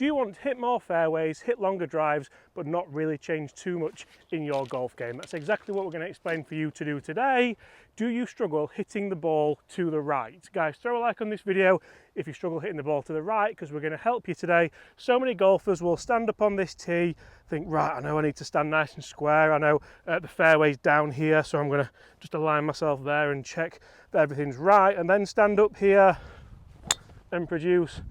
Do you want to hit more fairways, hit longer drives, but not really change too much in your golf game? That's exactly what we're going to explain for you to do today. Do you struggle hitting the ball to the right? Guys, throw a like on this video if you struggle hitting the ball to the right, because we're going to help you today. So many golfers will stand up on this tee, think, right, I know I need to stand nice and square. I know the fairway's down here, so I'm going to just align myself there and check that everything's right, and then stand up here and produce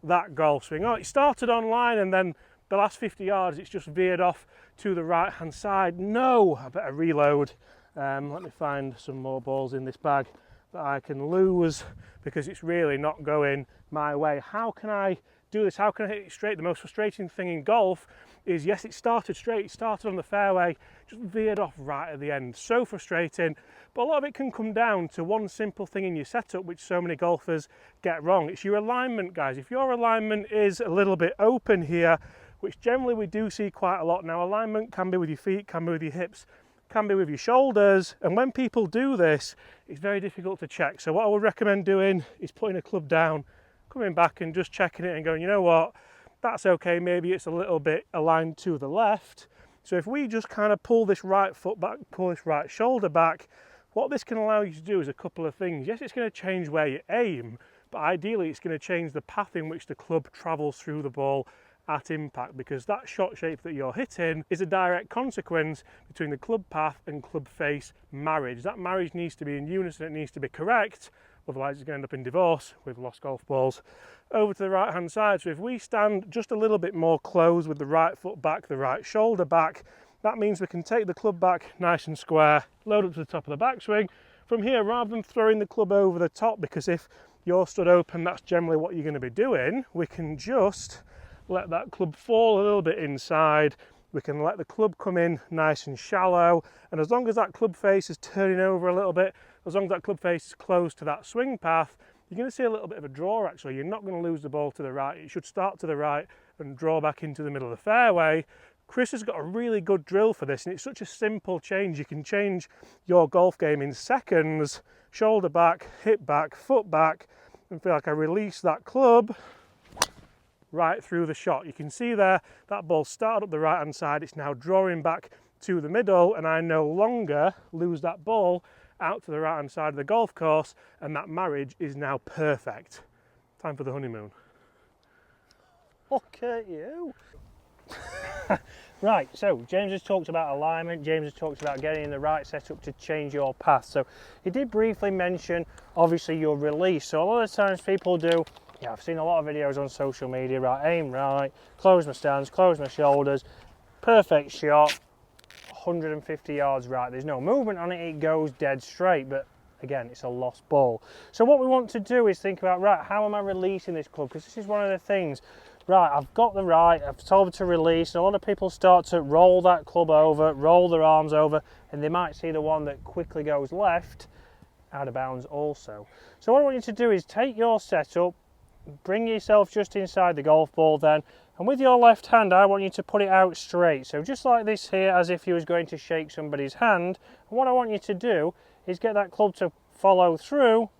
that golf swing. Oh, it started online and then the last 50 yards it's just veered off to the right hand side. No, I better reload. Let me find some more balls in this bag that I can lose, because it's really not going my way. How can I do this? How can I hit it straight? The most frustrating thing in golf is, yes, it started straight, it started on the fairway, just veered off right at the end. So frustrating. But a lot of it can come down to one simple thing in your setup, which so many golfers get wrong. It's your alignment, guys. If your alignment is a little bit open here, which generally we do see quite a lot now, alignment can be with your feet, can be with your hips, can be with your shoulders, and when people do this, it's very difficult to check. So what I would recommend doing is putting a club down, coming back and just checking it and going, you know what, that's okay, maybe it's a little bit aligned to the left. So if we just kind of pull this right foot back, pull this right shoulder back, what this can allow you to do is a couple of things. Yes, it's going to change where you aim, but ideally it's going to change the path in which the club travels through the ball at impact, because that shot shape that you're hitting is a direct consequence between the club path and club face marriage. That marriage needs to be in unison, it needs to be correct, otherwise it's going to end up in divorce with lost golf balls. Over to the right hand side, so if we stand just a little bit more closed with the right foot back, the right shoulder back, that means we can take the club back nice and square, load up to the top of the backswing. From here, rather than throwing the club over the top, because if you're stood open, that's generally what you're going to be doing, we can just let that club fall a little bit inside. We can let the club come in nice and shallow, and as long as that club face is turning over a little bit, as long as that club face is close to that swing path, you're going to see a little bit of a draw actually. You're not going to lose the ball to the right. It should start to the right and draw back into the middle of the fairway. Chris has got a really good drill for this, and it's such a simple change. You can change your golf game in seconds. Shoulder back, hip back, foot back, and feel like I release that club right through the shot. You can see there, that ball started up the right hand side, it's now drawing back to the middle, and I no longer lose that ball out to the right hand side of the golf course, and that marriage is now perfect. Time for the honeymoon. Look at you. Right, so James has talked about alignment, James has talked about getting in the right setup to change your path. So he did briefly mention obviously your release. So a lot of times people do, yeah, I've seen a lot of videos on social media, right, aim right, close my stance, close my shoulders, perfect shot, 150 yards right, there's no movement on it, it goes dead straight, but again, it's a lost ball. So what we want to do is think about, right, how am I releasing this club? Because this is one of the things, right, I've got the right, I've told to release, and a lot of people start to roll that club over, roll their arms over, and they might see the one that quickly goes left out of bounds also. So what I want you to do is take your setup, bring yourself just inside the golf ball then, and with your left hand I want you to put it out straight, so just like this here, as if you was going to shake somebody's hand. And what I want you to do is get that club to follow through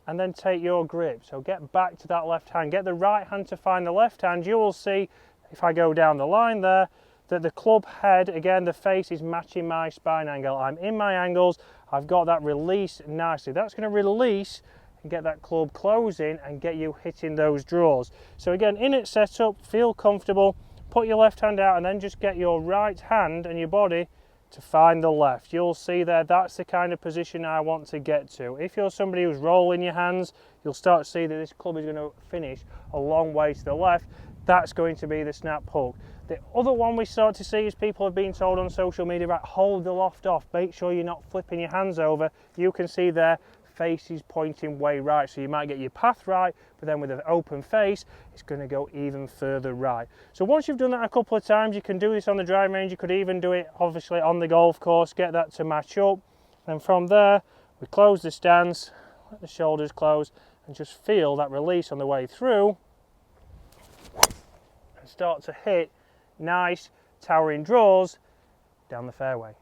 and then take your grip. So get back to that left hand, get the right hand to find the left hand. You will see, if I go down the line there, that the club head, again the face is matching my spine angle. I'm in my angles, I've got that release nicely. That's going to release and get that club closing and get you hitting those draws. So again, in its setup, feel comfortable, put your left hand out and then just get your right hand and your body to find the left. You'll see there, that's the kind of position I want to get to. If you're somebody who's rolling your hands, you'll start to see that this club is going to finish a long way to the left. That's going to be the snap hook. The other one we start to see is people have been told on social media, right, hold the loft off, make sure you're not flipping your hands over. You can see there, face is pointing way right, so you might get your path right, but then with an open face it's going to go even further right. So once you've done that a couple of times, you can do this on the driving range, you could even do it obviously on the golf course, get that to match up, and from there we close the stance, let the shoulders close, and just feel that release on the way through and start to hit nice towering draws down the fairway.